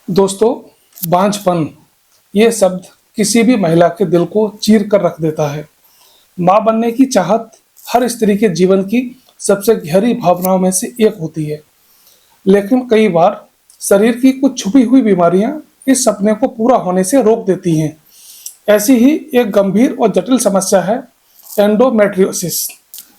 दोस्तों, बांझपन ये शब्द किसी भी महिला के दिल को चीर कर रख देता है। माँ बनने की चाहत हर स्त्री के जीवन की सबसे गहरी भावनाओं में से एक होती है, लेकिन कई बार शरीर की कुछ छुपी हुई बीमारियां इस सपने को पूरा होने से रोक देती हैं। ऐसी ही एक गंभीर और जटिल समस्या है एंडोमेट्रियोसिस।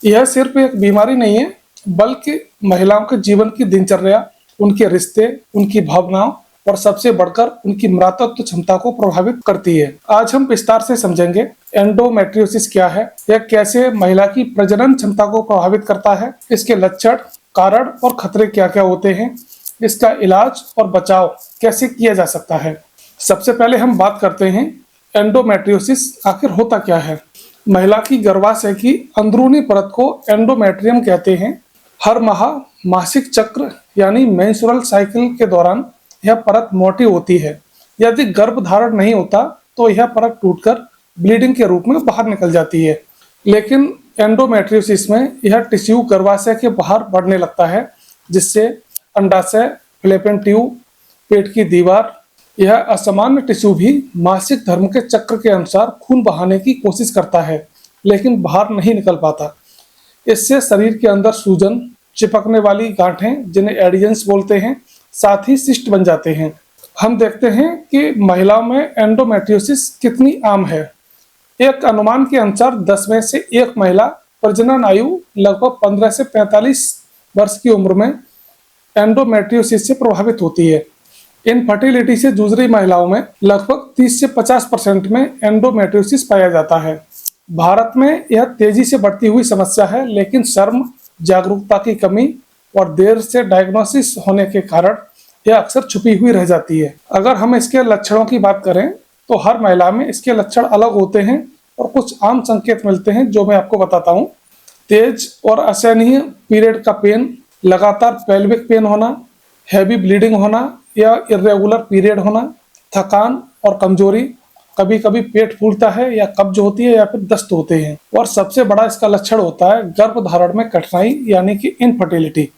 यह सिर्फ एक बीमारी नहीं है, बल्कि महिलाओं के जीवन की दिनचर्या, उनके रिश्ते, उनकी भावनाओं और सबसे बढ़कर उनकी मातृत्व क्षमता को प्रभावित करती है। आज हम विस्तार से समझेंगे एंडोमेट्रियोसिस क्या है, यह कैसे महिला की प्रजनन क्षमता को प्रभावित करता है, इसके लक्षण, कारण और खतरे क्या क्या होते हैं, इसका इलाज और बचाव कैसे किया जा सकता है। सबसे पहले हम बात करते हैं एंडोमेट्रियोसिस आखिर होता क्या है। महिला की गर्भाशय की अंदरूनी परत को एंडोमेट्रियम कहते हैं। हर माह मासिक चक्र यानी मेंस्ट्रुअल साइकिल के दौरान यह परत मोटी होती है। यदि गर्भ धारण नहीं होता तो यह परत टूटकर ब्लीडिंग के रूप में बाहर निकल जाती है। लेकिन एंडोमेट्रियोसिस में यह टिश्यू गर्भाशय के बाहर बढ़ने लगता है, जिससे अंडाशय, फैलोपियन ट्यूब, पेट की दीवार, यह असामान्य टिश्यू भी मासिक धर्म के चक्र के अनुसार खून बहाने की कोशिश करता है, लेकिन बाहर नहीं निकल पाता। इससे शरीर के अंदर सूजन, चिपकने वाली गांठें जिन्हें एडिजेंस बोलते हैं, साथ ही सिस्ट बन जाते हैं। हम देखते हैं कि महिलाओं में एंडोमेट्रियोसिस कितनी आम है। एक अनुमान के अनुसार 10 में से एक महिला प्रजनन आयु लगभग 15 से 45 वर्ष की उम्र में एंडोमेट्रियोसिस से प्रभावित होती है। इनफर्टिलिटी से जूझ रही महिलाओं में लगभग 30 से 50% में एंडोमेट्रियोसिस पाया जाता है। भारत में यह तेजी से बढ़ती हुई समस्या है, लेकिन शर्म, जागरूकता की कमी और देर से डायग्नोसिस होने के कारण यह अक्सर छुपी हुई रह जाती है। अगर हम इसके लक्षणों की बात करें तो हर महिला में इसके लक्षण अलग होते हैं और कुछ आम संकेत मिलते हैं जो मैं आपको बताता हूँ। तेज और असहनीय पीरियड का पेन, लगातार पेल्विक पेन होना, हैवी ब्लीडिंग होना या इरेगुलर पीरियड होना, थकान और कमजोरी, कभी कभी पेट फूलता है या कब्ज होती है या फिर दस्त होते हैं। और सबसे बड़ा इसका लक्षण होता है गर्भ धारण में कठिनाई यानी कि इनफर्टिलिटी।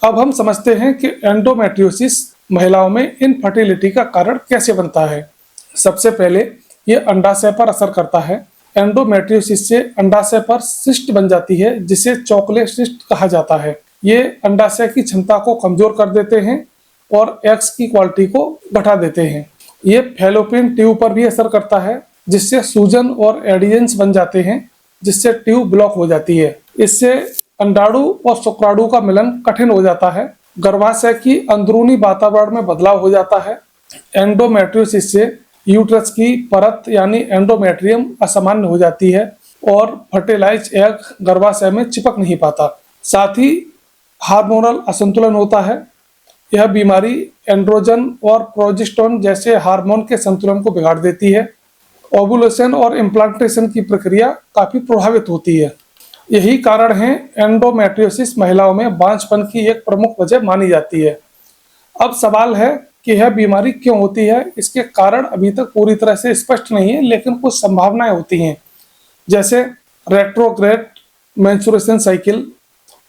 अब हम समझते हैं कि एंडोमेट्रियोसिस महिलाओं में इनफर्टिलिटी का कारण कैसे बनता है। सबसे पहले ये अंडाशय पर असर करता है। एंडोमेट्रियोसिस से अंडाशय पर सिस्ट बन जाती है, जिसे चॉकलेट सिस्ट कहा जाता है। ये अंडाशय की क्षमता को कमजोर कर देते हैं और एग्स की क्वालिटी को घटा देते हैं। ये फैलोपियन ट्यूब पर भी असर करता है, जिससे सूजन और एडिजेंस बन जाते हैं, जिससे ट्यूब ब्लॉक हो जाती है। इससे अंडाणु और शुक्राणु का मिलन कठिन हो जाता है। गर्भाशय की अंदरूनी वातावरण में बदलाव हो जाता है। एंडोमेट्रियोसिस से यूट्रस की परत यानी एंडोमेट्रियम असामान्य हो जाती है और फर्टिलाइज एग गर्भाशय में चिपक नहीं पाता। साथ ही हार्मोनल असंतुलन होता है। यह बीमारी एंड्रोजन और प्रोजेस्टेरोन जैसे हार्मोन के संतुलन को बिगाड़ देती है। ओवुलेशन और इम्प्लांटेशन की प्रक्रिया काफी प्रभावित होती है। यही कारण है एंडोमेट्रियोसिस महिलाओं में बांझपन की एक प्रमुख वजह मानी जाती है। अब सवाल है कि यह बीमारी क्यों होती है। इसके कारण अभी तक पूरी तरह से स्पष्ट नहीं है, लेकिन कुछ संभावनाएं होती हैं, जैसे रेट्रोग्रेड मेंस्ट्रुएशन साइकिल,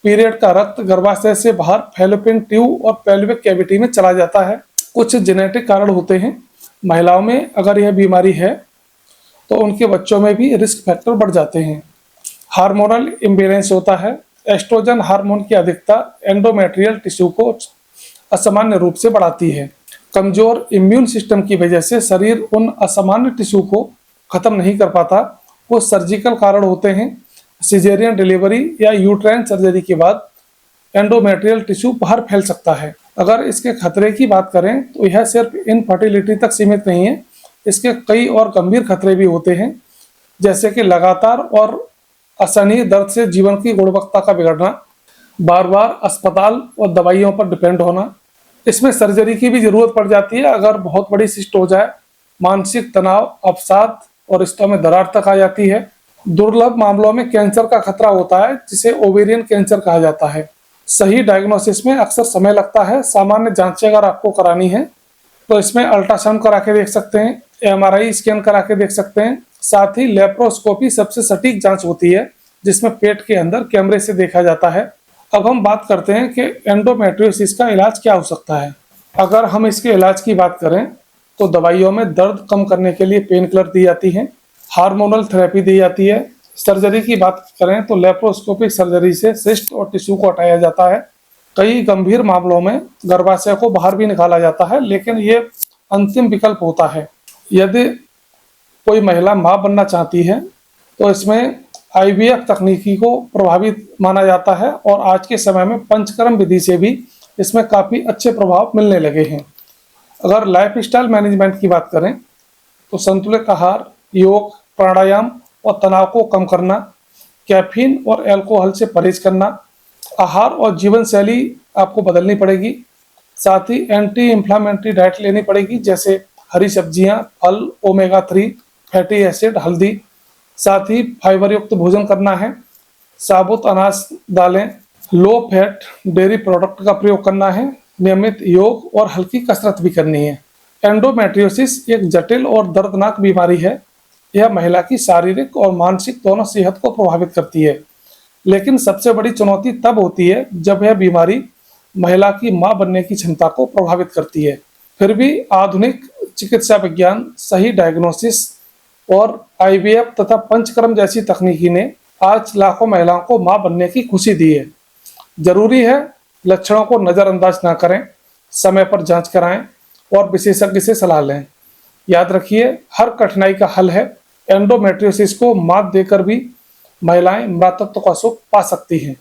पीरियड का रक्त गर्भाशय से बाहर फैलोपियन ट्यूब और पेल्विक कैविटी में चला जाता है। कुछ जेनेटिक कारण होते हैं। महिलाओं में अगर यह बीमारी है तो उनके बच्चों में भी रिस्क फैक्टर बढ़ जाते हैं। हार्मोनल इम्बैलेंस होता है। एस्ट्रोजन हार्मोन की अधिकता एंडोमेट्रियल टिश्यू को असामान्य रूप से बढ़ाती है। कमजोर इम्यून सिस्टम की वजह से शरीर उन असामान्य टिश्यू को खत्म नहीं कर पाता। वो सर्जिकल कारण होते हैं। सिजेरियन डिलीवरी या यूट्राइन सर्जरी के बाद एंडोमेट्रियल टिश्यू बाहर फैल सकता है। अगर इसके खतरे की बात करें तो यह सिर्फ इनफर्टिलिटी तक सीमित नहीं है। इसके कई और गंभीर खतरे भी होते हैं, जैसे कि लगातार और असहनीय दर्द से जीवन की गुणवत्ता का बिगड़ना, बार बार अस्पताल और दवाइयों पर डिपेंड होना। इसमें सर्जरी की भी जरूरत पड़ जाती है अगर बहुत बड़ी सिस्ट हो जाए। मानसिक तनाव, अवसाद और रिश्तों में दरार तक आ जाती है। दुर्लभ मामलों में कैंसर का खतरा होता है, जिसे ओवेरियन कैंसर कहा जाता है। सही डायग्नोसिस में अक्सर समय लगता है। सामान्य जांचें अगर आपको करानी है तो इसमें अल्ट्रासाउंड करा के देख सकते हैं, MRI स्कैन करा के देख सकते हैं। साथ ही लेप्रोस्कोपी सबसे सटीक जांच होती है, जिसमें पेट के अंदर कैमरे से देखा जाता है। अब हम बात करते हैं कि एंडोमेट्रियोसिस का इलाज क्या हो सकता है। अगर हम इसके इलाज की बात करें तो दवाइयों में दर्द कम करने के लिए पेन किलर दी जाती हैं, हार्मोनल थेरेपी दी जाती है। सर्जरी की बात करें तो लेप्रोस्कोपिक सर्जरी से सिस्ट और टिश्यू को हटाया जाता है। कई गंभीर मामलों में गर्भाशय को बाहर भी निकाला जाता है, लेकिन ये अंतिम विकल्प होता है। यदि कोई महिला मां बनना चाहती है तो इसमें आईवीएफ तकनीकी को प्रभावित माना जाता है और आज के समय में पंचकर्म विधि से भी इसमें काफ़ी अच्छे प्रभाव मिलने लगे हैं। अगर लाइफस्टाइल मैनेजमेंट की बात करें तो संतुलित आहार, योग, प्राणायाम और तनाव को कम करना, कैफीन और अल्कोहल से परहेज करना, आहार और जीवन शैली आपको बदलनी पड़ेगी। साथ ही एंटी इंफ्लामेटरी डाइट लेनी पड़ेगी, जैसे हरी सब्जियां, फल, ओमेगा 3 फैटी एसिड, हल्दी। साथ ही फाइबर युक्त भोजन करना है, साबुत अनाज दालें, लो फैट डेयरी प्रोडक्ट का प्रयोग करना है, नियमित योग और हल्की कसरत भी करनी है। एंडोमेट्रियोसिस एक जटिल और दर्दनाक बीमारी है। यह महिला की शारीरिक और मानसिक दोनों सेहत को प्रभावित करती है, लेकिन सबसे बड़ी चुनौती तब होती है जब यह बीमारी महिला की मां बनने की क्षमता को प्रभावित करती है। फिर भी आधुनिक चिकित्सा विज्ञान, सही डायग्नोसिस और आईवीएफ तथा पंचकर्म जैसी तकनीकी ने आज लाखों महिलाओं को मां बनने की खुशी दी है। जरूरी है लक्षणों को नज़रअंदाज ना करें, समय पर जांच कराएं और विशेषज्ञ से सलाह लें। याद रखिए, हर कठिनाई का हल है। एंडोमेट्रियोसिस को मात देकर भी महिलाएं मातृत्व का सुख पा सकती हैं।